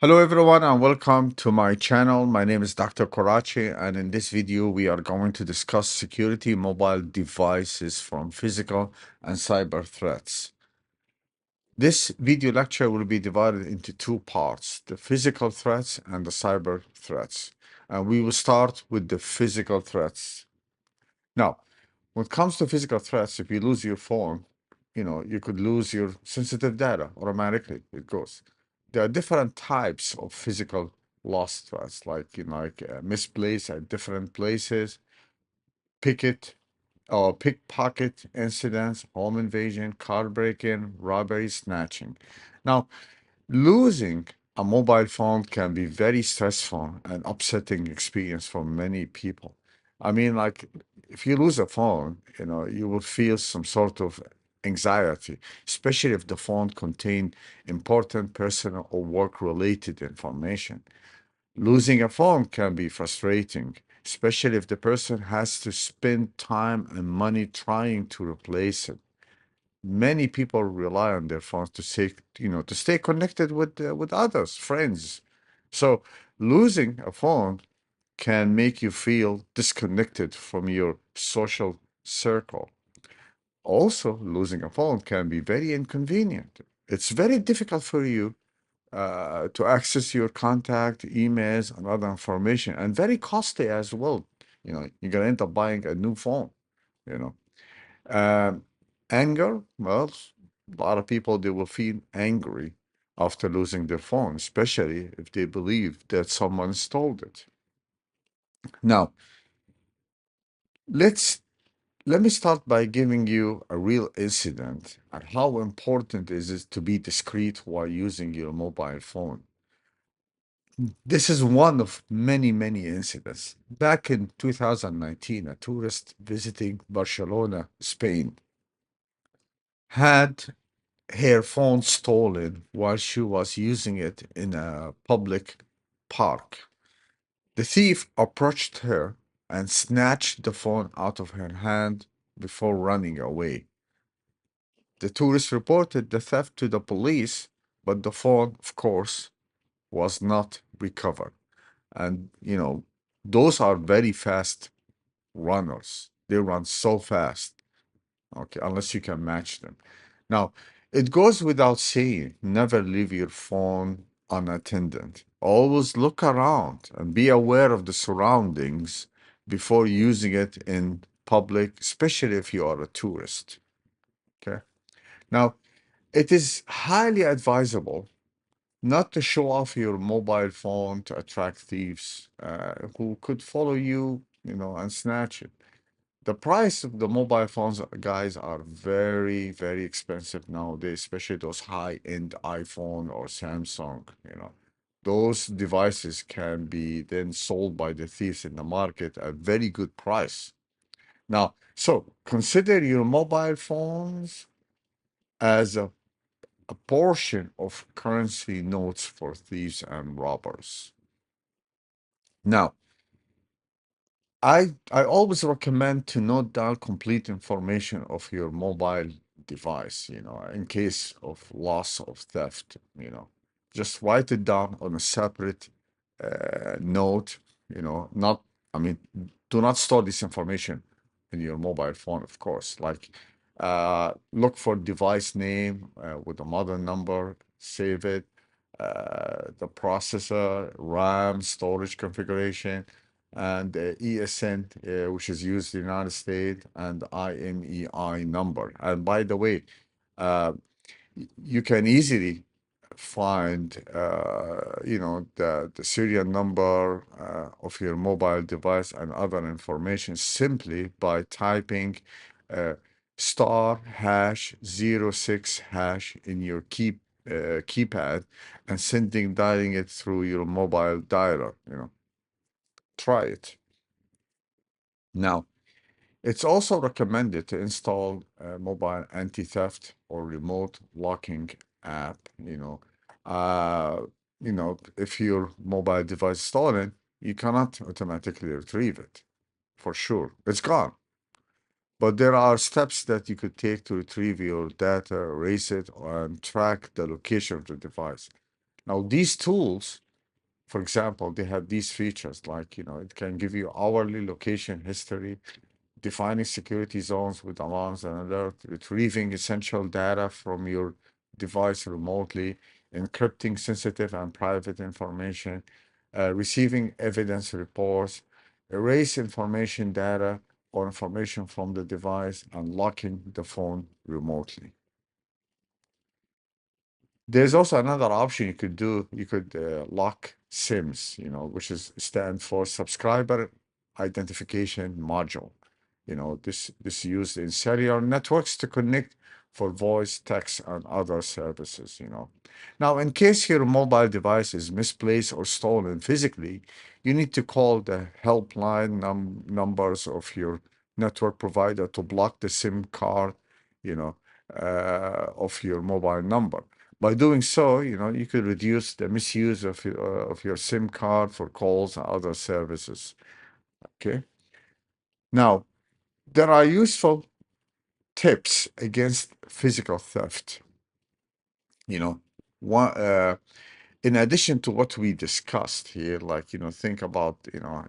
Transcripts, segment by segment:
Hello everyone and welcome to my channel. My name is Dr. Korachi and in this video we are going to discuss security mobile devices from physical and cyber threats. This video lecture will be divided into two parts, the physical threats and the cyber threats. And we will start with the physical threats. Now, when it comes to physical threats, if you lose your phone, you could lose your sensitive data automatically. It goes. There are different types of physical loss threats, like misplaced at different places, picket or pickpocket incidents, home invasion, car break-in, robbery, snatching. Now, losing a mobile phone can be very stressful and upsetting experience for many people. I mean, like if you lose a phone, you will feel some sort of anxiety, especially if the phone contained important personal or work-related information. Losing a phone can be frustrating, especially if the person has to spend time and money trying to replace it. Many people rely on their phones to stay connected with others, friends. So losing a phone can make you feel disconnected from your social circle. Also, losing a phone can be very inconvenient. It's very difficult for you to access your contact, emails, and other information, and very costly as well. You're gonna end up buying a new phone. You know, um, Anger. Well, a lot of people they will feel angry after losing their phone, especially if they believe that someone stole it. Now, let's let me start by giving you a real incident and how important is it to be discreet while using your mobile phone. This is one of many, many incidents. Back in 2019, a tourist visiting Barcelona, Spain, had her phone stolen while she was using it in a public park. The thief approached her and snatched the phone out of her hand before running away. The tourist reported the theft to the police, but the phone, of course, was not recovered. And, those are very fast runners. They run so fast, okay, unless you can match them. Now, it goes without saying, never leave your phone unattended. Always look around and be aware of the surroundings before using it in public, especially if you are a tourist. Okay. Now, it is highly advisable not to show off your mobile phone to attract thieves who could follow you, and snatch it. The price of the mobile phones, guys, are very, very expensive nowadays, especially those high-end iPhone or Samsung, Those devices can be then sold by the thieves in the market at very good price. Now, so consider your mobile phones as a portion of currency notes for thieves and robbers. Now, I always recommend to note down complete information of your mobile device, in case of loss of theft, Just write it down on a separate note, not, I mean, do not store this information in your mobile phone, of course. Like, look for device name with the model number, save it, the processor, RAM, storage configuration, and the ESN, which is used in the United States, and IMEI number. And by the way, uh, you can easily find, the serial number of your mobile device and other information simply by typing uh, star hash 06 hash in your keypad and dialing it through your mobile dialer. Try it. Now, it's also recommended to install a mobile anti-theft or remote locking app. If your mobile device is stolen, you cannot automatically retrieve it. For sure, it's gone. But there are steps that you could take to retrieve your data, erase it, and track the location of the device. Now, these tools, for example, they have these features like, it can give you hourly location history, defining security zones with alarms and alert, retrieving essential data from your device remotely, encrypting sensitive and private information, receiving evidence reports, erase information data or information from the device, and locking the phone remotely. There's also another option you could do. You could lock SIMs, which is stand for subscriber identification module. This used in cellular networks to connect for voice, text, and other services. Now, in case your mobile device is misplaced or stolen physically, you need to call the helpline numbers of your network provider to block the SIM card, you know, of your mobile number. By doing so, you could reduce the misuse of your SIM card for calls and other services. Okay. Now, there are useful tips against physical theft. You know, one in addition to what we discussed here, like think about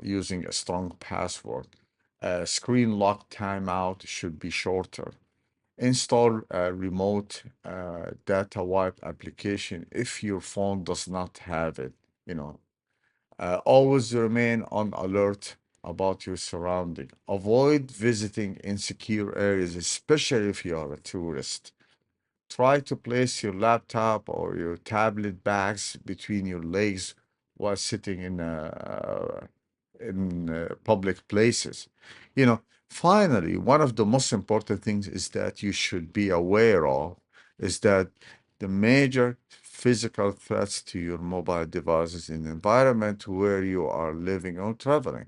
using a strong password. Screen lock timeout should be shorter. Install a remote data wipe application if your phone does not have it. You know, always remain on alert about your surrounding. Avoid visiting insecure areas, especially if you are a tourist. Try to place your laptop or your tablet bags between your legs while sitting in public places. You know, Finally, one of the most important things is that you should be aware of is that the major physical threats to your mobile devices in the environment where you are living or traveling.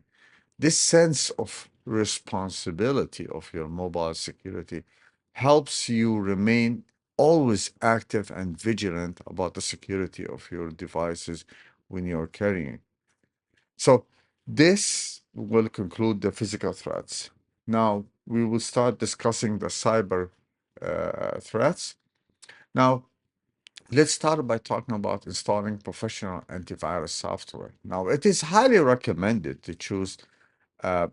This sense of responsibility of your mobile security helps you remain always active and vigilant about the security of your devices when you're carrying. So, this will conclude the physical threats. Now, we will start discussing the cyber threats. Now, let's start by talking about installing professional antivirus software. Now, it is highly recommended to choose uh,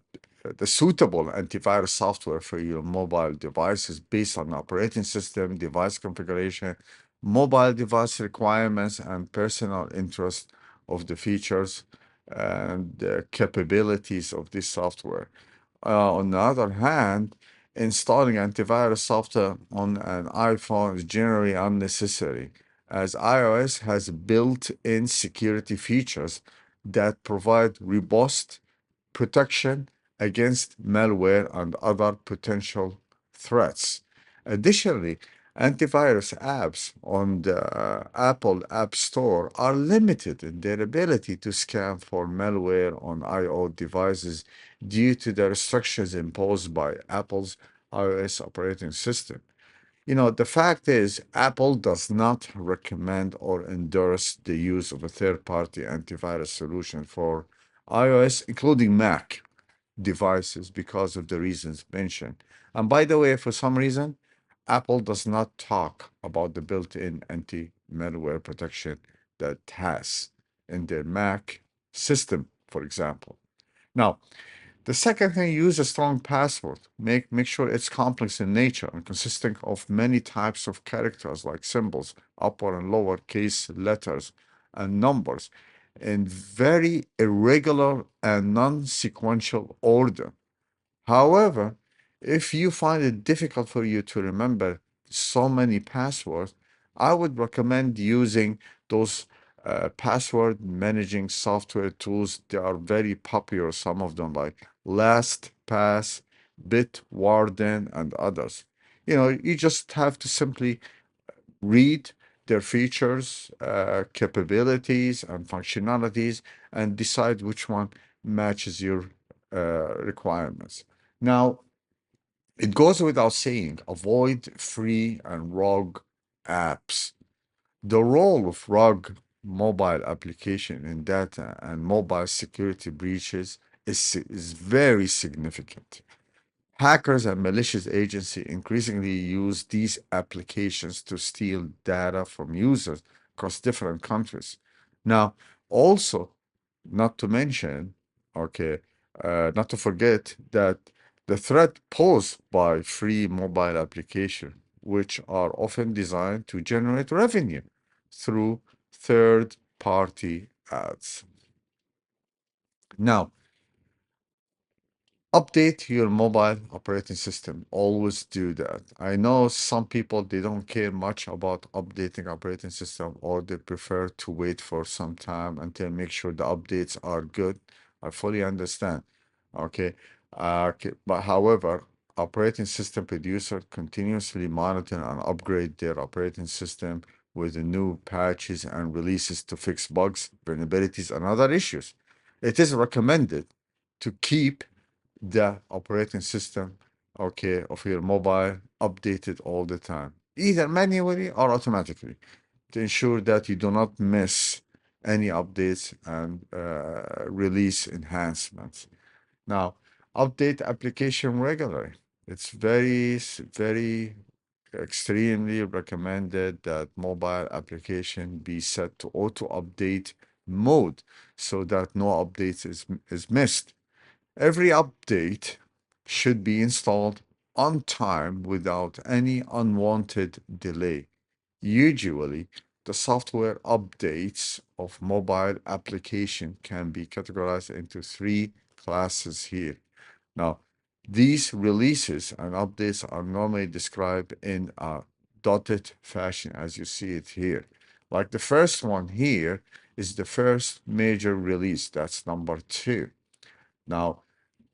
the suitable antivirus software for your mobile devices based on operating system, device configuration, mobile device requirements, and personal interest of the features and the capabilities of this software. On the other hand, installing antivirus software on an iPhone is generally unnecessary, as iOS has built-in security features that provide robust protection against malware and other potential threats. Additionally, antivirus apps on the Apple App Store are limited in their ability to scan for malware on iOS devices due to the restrictions imposed by Apple's iOS operating system. The fact is, Apple does not recommend or endorse the use of a third party antivirus solution for iOS, including Mac devices, because of the reasons mentioned. And by the way, for some reason, Apple does not talk about the built in anti malware protection that it has in their Mac system, for example. Now, the second thing, use a strong password. Make sure it's complex in nature and consisting of many types of characters like symbols, upper and lower case letters, and numbers in very irregular and non-sequential order. However, if you find it difficult for you to remember so many passwords, I would recommend using those password managing software tools. They are very popular, some of them like LastPass, Bitwarden, and others. You just have to simply read their features, capabilities, and functionalities, and decide which one matches your requirements. Now, it goes without saying, avoid free and rogue apps. The role of rogue mobile application in data and mobile security breaches is very significant. Hackers and malicious agents increasingly use these applications to steal data from users, across different countries. Now, also, not to mention, okay, not to forget that the threat posed by free mobile application, which are often designed to generate revenue through third-party ads. Now, update your mobile operating system. Always do that. I know some people, they don't care much about updating operating system, or they prefer to wait for some time until make sure the updates are good. I fully understand. Okay. Okay. But however, operating system producer continuously monitor and upgrade their operating system with the new patches and releases to fix bugs, vulnerabilities, and other issues. It is recommended to keep the operating system, okay, of your mobile updated all the time, either manually or automatically, to ensure that you do not miss any updates and release enhancements. Now, update application regularly. It's very extremely recommended that mobile application be set to auto update mode so that no updates is missed. Every update should be installed on time without any unwanted delay. Usually, the software updates of mobile application can be categorized into three classes here. Now, these releases and updates are normally described in a dotted fashion, as you see it here. Like the first one here is the first major release, that's number 2. Now,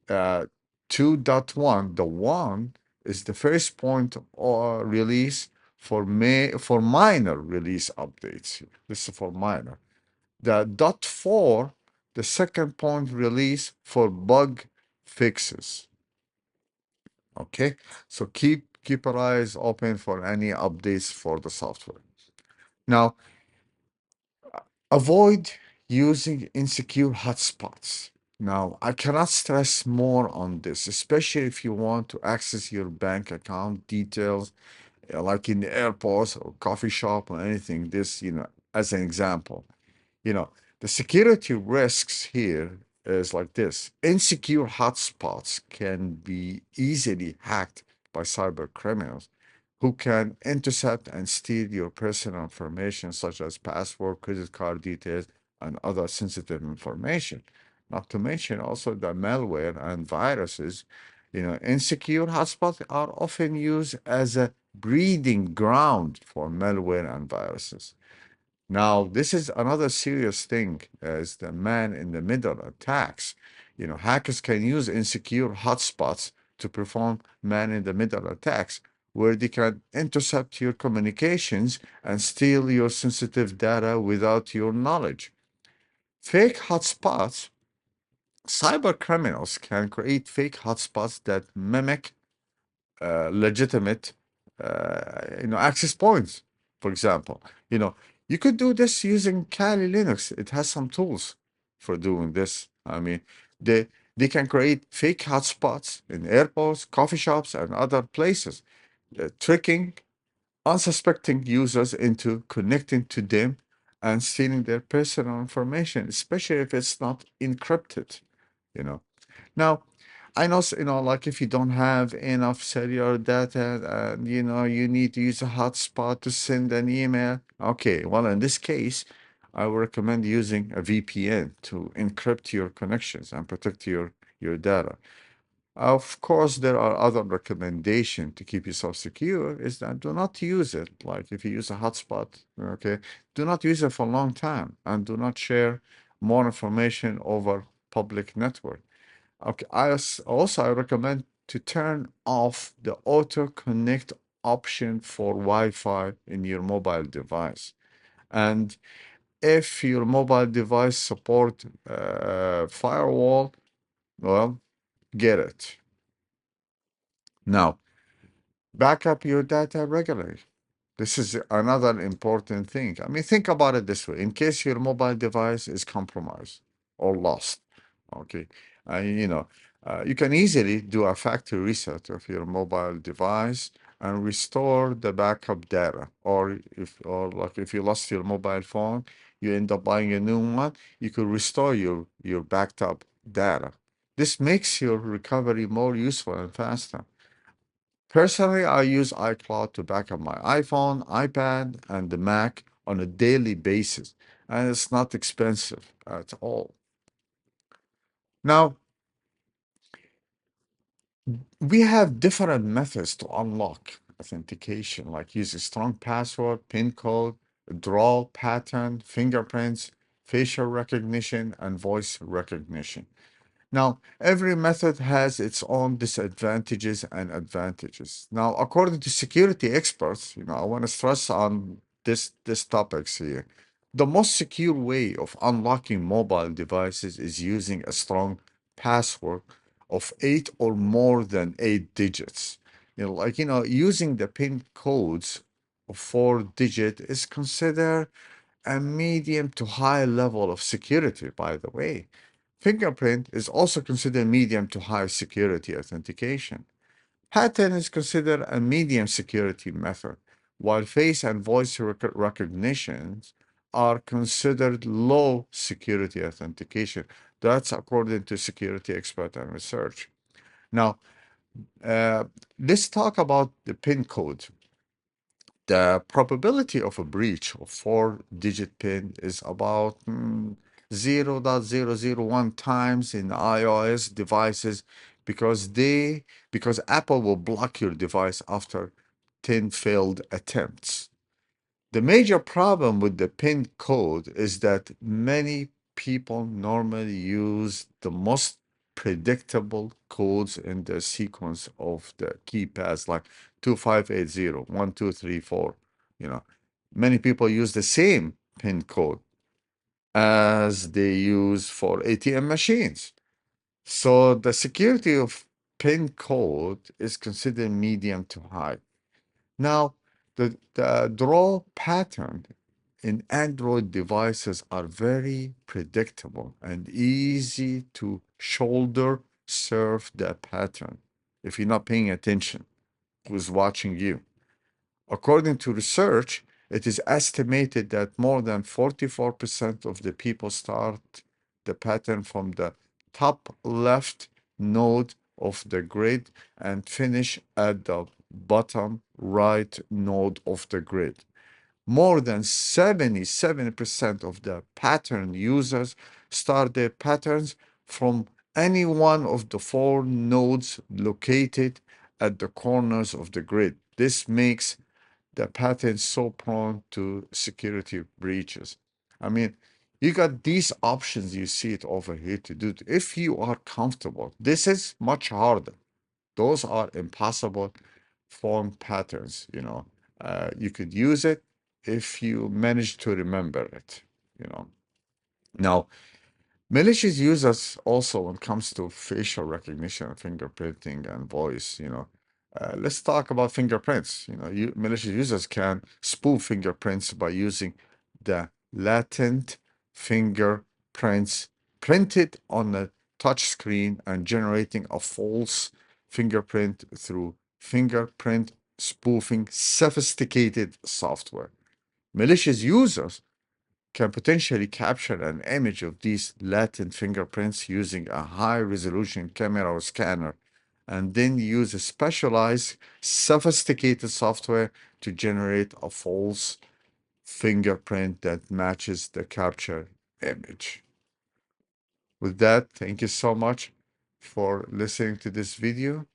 uh, 2.1, the one is the first point or release for minor release updates. This is for minor. The dot 4, the second point release for bug fixes. Okay, so keep your eyes open for any updates for the software. Now, avoid using insecure hotspots. Now, I cannot stress more on this, especially if you want to access your bank account details, like in the airports or coffee shop or anything. This, as an example, you know, the security risks here is like this. Insecure hotspots can be easily hacked by cyber criminals who can intercept and steal your personal information, such as password, credit card details, and other sensitive information. Not to mention also the malware and viruses. Insecure hotspots are often used as a breeding ground for malware and viruses. Now, this is another serious thing as the man in the middle attacks. Hackers can use insecure hotspots to perform man in the middle attacks where they can intercept your communications and steal your sensitive data without your knowledge. Fake hotspots, cyber criminals can create fake hotspots that mimic legitimate, access points. For example, you could do this using Kali Linux. It has some tools for doing this. I mean, they they can create fake hotspots in airports, coffee shops, and other places, tricking unsuspecting users into connecting to them and stealing their personal information, especially if it's not encrypted. You know. Now, I know, like if you don't have enough cellular data and, you need to use a hotspot to send an email. Okay, well, in this case, I would recommend using a VPN to encrypt your connections and protect your data. Of course, there are other recommendations to keep yourself secure is that do not use it. Like if you use a hotspot, okay, do not use it for a long time and do not share more information over public network. Okay, I recommend to turn off the auto connect option for Wi-Fi in your mobile device. And if your mobile device support firewall, well, get it. Now, back up your data regularly. This is another important thing. I mean, think about it this way. In case your mobile device is compromised or lost, okay, you can easily do a factory reset of your mobile device and restore the backup data. Or if you lost your mobile phone, you end up buying a new one, you could restore your backed up data. This makes your recovery more useful and faster. Personally, I use iCloud to back up my iPhone, iPad, and the Mac on a daily basis, and it's not expensive at all. Now, we have different methods to unlock authentication, like using strong password, PIN code, draw pattern, fingerprints, facial recognition, and voice recognition. Now, every method has its own disadvantages and advantages. Now, according to security experts, I want to stress on this topics here. The most secure way of unlocking mobile devices is using a strong password of 8 or more than 8 digits. Using the PIN codes of 4 digit is considered a medium to high level of security, by the way. Fingerprint is also considered medium to high security authentication. Pattern is considered a medium security method, while face and voice recognitions are considered low security authentication. That's according to security expert and research. Now, uh, let's talk about the PIN code. The probability of a breach of 4 digit PIN is about 0.001 times in iOS devices because Apple will block your device after 10 failed attempts. The major problem with the PIN code is that many people normally use the most predictable codes in the sequence of the keypads, like 2580, 1234. You know, many people use the same PIN code as they use for ATM machines. So the security of PIN code is considered medium to high. Now, the draw pattern in Android devices are very predictable and easy to shoulder surf the pattern if you're not paying attention who's watching you. According to research, it is estimated that more than 44% of the people start the pattern from the top left node of the grid and finish at the bottom right node of the grid. More than 77% of the pattern users start their patterns from any one of the four nodes located at the corners of the grid. This makes the pattern so prone to security breaches. I mean, you got these options, you see it over here to do it. If you are comfortable, this is much harder. Those are impossible form patterns. You could use it if you manage to remember it. Now, malicious users also when it comes to facial recognition, fingerprinting, and voice. Let's talk about fingerprints. Malicious users can spoof fingerprints by using the latent fingerprints printed on a touch screen and generating a false fingerprint through fingerprint spoofing sophisticated software. Malicious users can potentially capture an image of these latent fingerprints using a high resolution camera or scanner, and then use a specialized, sophisticated software to generate a false fingerprint that matches the captured image. With that, thank you so much for listening to this video.